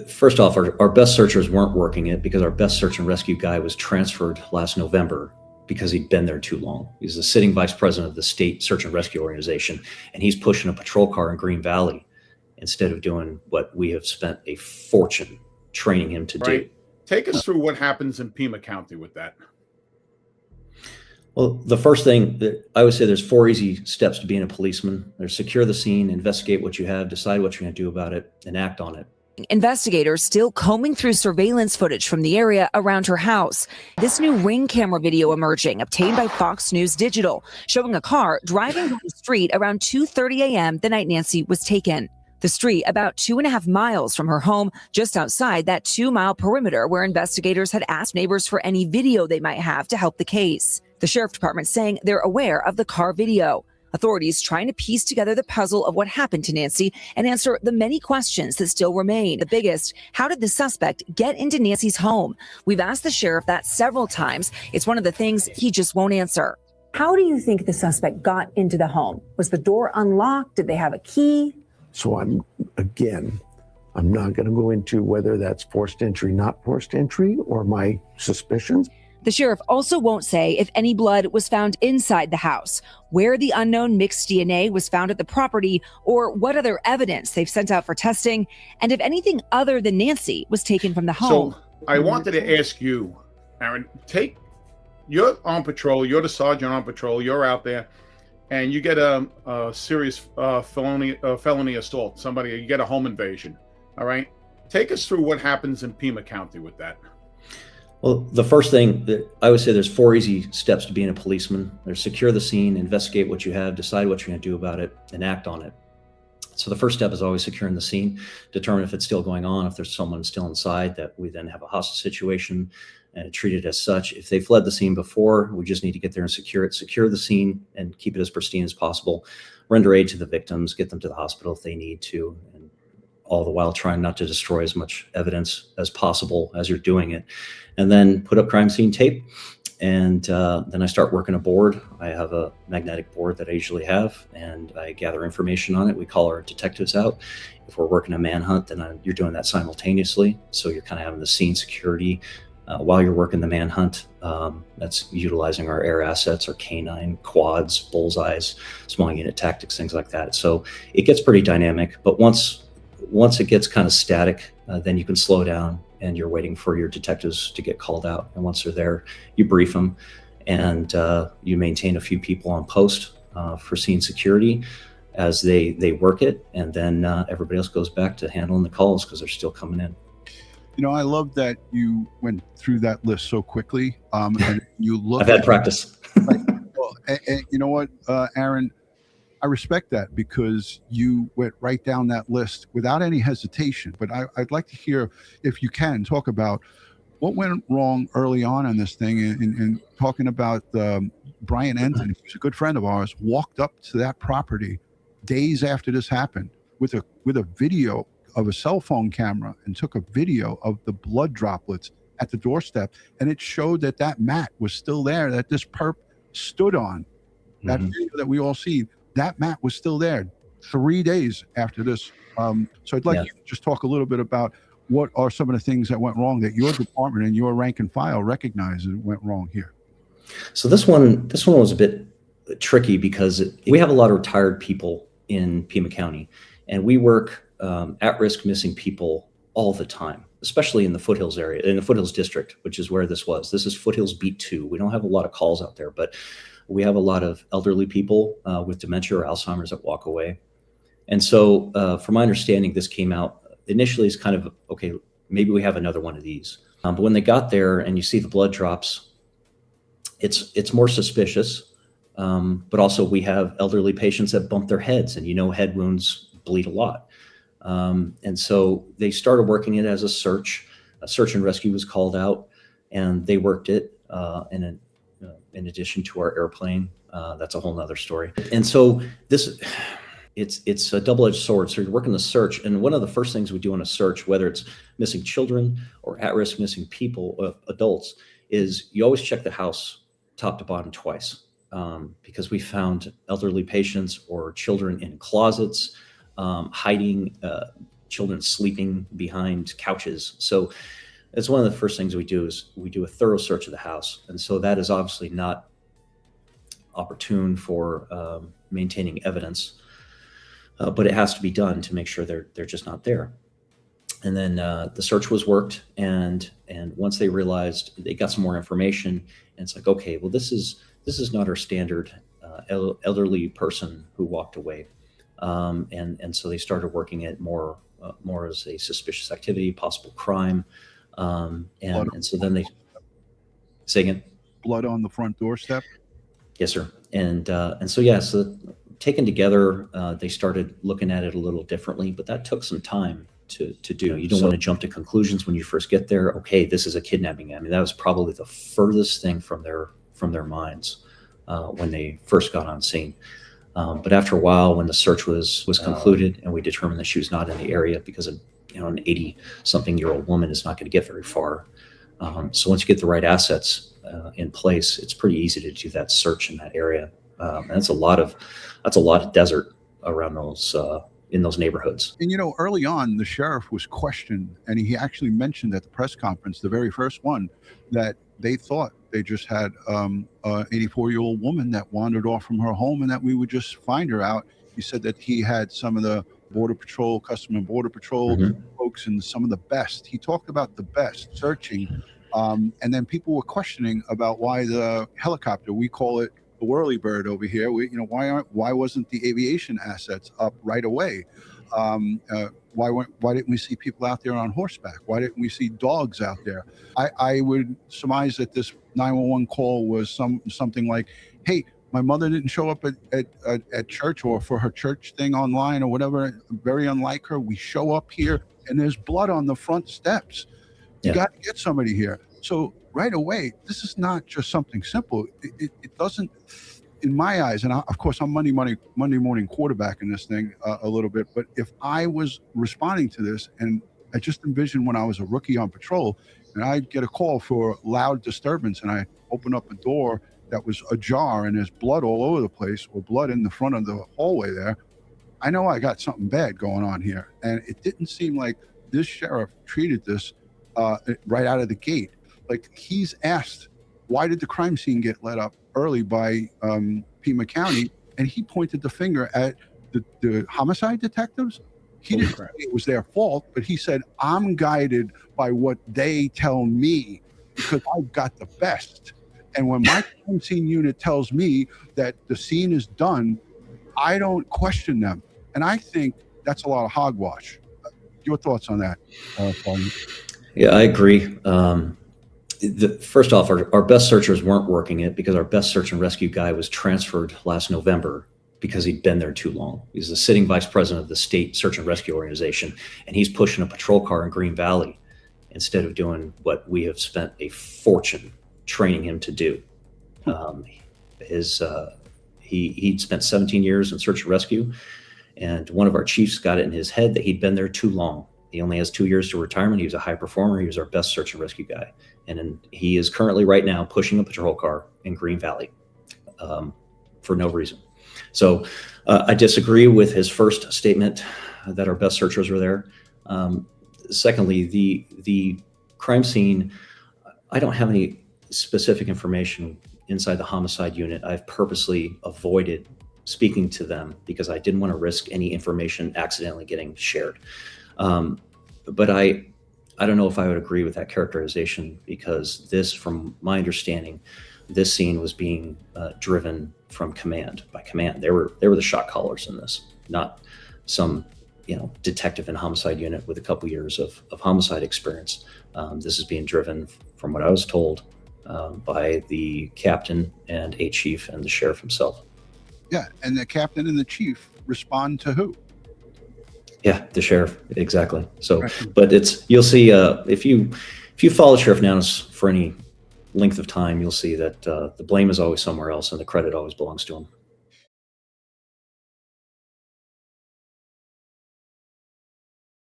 First off, our best searchers weren't working it because our best search and rescue guy was transferred last November because he'd been there too long. He's the sitting vice president of the state search and rescue organization, and he's pushing a patrol car in Green Valley instead of doing what we have spent a fortune training him to do. Take us through what happens in Pima County with that. Well, the first thing that I would say, there's 4 easy steps to being a policeman. There's secure the scene, investigate what you have, decide what you're going to do about it, and act on it. Investigators still combing through surveillance footage from the area around her house. This new Ring camera video emerging, obtained by Fox News Digital, showing a car driving down the street around 2:30 a.m. the night Nancy was taken. The street about 2.5 miles from her home, just outside that 2-mile perimeter where investigators had asked neighbors for any video they might have to help the case. The sheriff department saying they're aware of the car video. Authorities trying to piece together the puzzle of what happened to Nancy and answer the many questions that still remain. The biggest, how did the suspect get into Nancy's home? We've asked the sheriff that several times. It's one of the things he just won't answer. How do you think the suspect got into the home? Was the door unlocked? Did they have a key? So I'm not going to go into whether that's forced entry, not forced entry, or my suspicions. The sheriff also won't say if any blood was found inside the house, where the unknown mixed DNA was found at the property, or what other evidence they've sent out for testing, and if anything other than Nancy was taken from the home. So I wanted to ask you, Aaron, you're on patrol, you're the sergeant on patrol, you're out there, and you get a serious felony assault, you get a home invasion, all right? Take us through what happens in Pima County with that. Well, the first thing that I would say, there's 4 easy steps to being a policeman. There's secure the scene, investigate what you have, decide what you're going to do about it, and act on it. So the first step is always securing the scene, determine if it's still going on, if there's someone still inside, that we then have a hostage situation and treat it as such. If they fled the scene before, we just need to get there and secure it, secure the scene and keep it as pristine as possible, render aid to the victims, get them to the hospital if they need to, and all the while trying not to destroy as much evidence as possible as you're doing it. And then put up crime scene tape. And then I start working a board. I have a magnetic board that I usually have, and I gather information on it. We call our detectives out. If we're working a manhunt, then you're doing that simultaneously. So you're kind of having the scene security while you're working the manhunt. That's utilizing our air assets, our canine, quads, bullseyes, small unit tactics, things like that. So it gets pretty dynamic. But once it gets kind of static, then you can slow down, and you're waiting for your detectives to get called out. And once they're there, you brief them, and you maintain a few people on post for scene security as they work it. And then everybody else goes back to handling the calls because they're still coming in. You know, I love that you went through that list so quickly. And you look. I've had practice. Right. Well, and you know what, Aaron, I respect that because you went right down that list without any hesitation. But I'd like to hear, if you can, talk about what went wrong early on in this thing, and talking about Brian Enton, who's a good friend of ours, walked up to that property days after this happened with a video of a cell phone camera and took a video of the blood droplets at the doorstep, and it showed that mat was still there, that this perp stood on. That video that we all see, that mat was still there 3 days after this. So I'd like you to just talk a little bit about what are some of the things that went wrong that your department and your rank and file recognized that went wrong here. So this one was a bit tricky because we have a lot of retired people in Pima County, and we work at-risk missing people all the time, especially in the Foothills area, in the Foothills district, which is where this was. This is Foothills Beat 2. We don't have a lot of calls out there, but we have a lot of elderly people with dementia or Alzheimer's that walk away. And so from my understanding, this came out initially as kind of, okay, maybe we have another one of these. But when they got there and you see the blood drops, it's more suspicious. But also we have elderly patients that bump their heads, and head wounds bleed a lot. And so they started working it as a search and rescue was called out, and they worked it in addition to our airplane. That's a whole nother story. And so it's a double-edged sword. So you're working the search, and one of the first things we do in a search, whether it's missing children or at-risk missing people, adults, is you always check the house top to bottom twice, because we found elderly patients or children in closets, hiding children sleeping behind couches. So it's one of the first things we do is we do a thorough search of the house. And so that is obviously not opportune for maintaining evidence, but it has to be done to make sure they're just not there. And then the search was worked, and once they realized, they got some more information, and it's like, okay, well, this is not our standard elderly person who walked away, and so they started working it more as a suspicious activity, possible crime, and so then they say again. Blood on the front doorstep. Yes, sir. And so yeah, so taken together, they started looking at it a little differently, but that took some time to do. You don't want to jump to conclusions when you first get there. Okay, this is a kidnapping. I mean, that was probably the furthest thing from their minds when they first got on scene. But after a while, when the search was concluded and we determined that she was not in the area, because an 80-something-year-old woman is not going to get very far. So once you get the right assets in place, it's pretty easy to do that search in that area. And that's a lot of desert around those in those neighborhoods. And early on, the sheriff was questioned, and he actually mentioned at the press conference, the very first one, that they thought they just had an 84-year-old woman that wandered off from her home, and that we would just find her out. He said that he had some of the Border Patrol, Customs and Border Patrol folks, and some of the best. He talked about the best searching, and then people were questioning about why the helicopter, we call it the whirly bird over here. Why wasn't the aviation assets up right away? Why didn't we see people out there on horseback? Why didn't we see dogs out there? I would surmise that this 911 call was something like, hey, my mother didn't show up at church, or for her church thing online or whatever. Very unlike her. We show up here and there's blood on the front steps. You got to get somebody here. So right away, this is not just something simple. It doesn't, in my eyes, and of course I'm Monday morning quarterback in this thing a little bit, but if I was responding to this, and I just envisioned when I was a rookie on patrol, and I'd get a call for loud disturbance, and I open up a door that was ajar and there's blood all over the place, or blood in the front of the hallway there, I know I got something bad going on here. And it didn't seem like this sheriff treated this right out of the gate. Like, he's asked, why did the crime scene get let up early by Pima County? And he pointed the finger at the homicide detectives. He didn't say it was their fault, but he said, I'm guided by what they tell me because I've got the best. And when my crime scene unit tells me that the scene is done, I don't question them. And I think that's a lot of hogwash. Your thoughts on that, Paul? Yeah, I agree. First off, our best searchers weren't working it because our best search and rescue guy was transferred last November because he'd been there too long. He's the sitting vice president of the state search and rescue organization, and he's pushing a patrol car in Green Valley instead of doing what we have spent a fortune training him to do. He'd spent 17 years in search and rescue, and one of our chiefs got it in his head that he'd been there too long. He only has 2 years to retirement. He was a high performer. He was our best search and rescue guy. He is currently right now pushing a patrol car in Green Valley for no reason. So I disagree with his first statement that our best searchers were there. Secondly, the crime scene, I don't have any specific information inside the homicide unit. I've purposely avoided speaking to them because I didn't want to risk any information accidentally getting shared. But I don't know if I would agree with that characterization, because this, from my understanding, this scene was being driven from by command. They were the shot callers in this, not some detective in homicide unit with a couple years of homicide experience. This is being driven, from what I was told, by the captain and a chief and the sheriff himself. Yeah, and the captain and the chief respond to who? Yeah, the sheriff, exactly. So, but you'll see if you follow Sheriff Nanos for any length of time, you'll see that the blame is always somewhere else and the credit always belongs to him.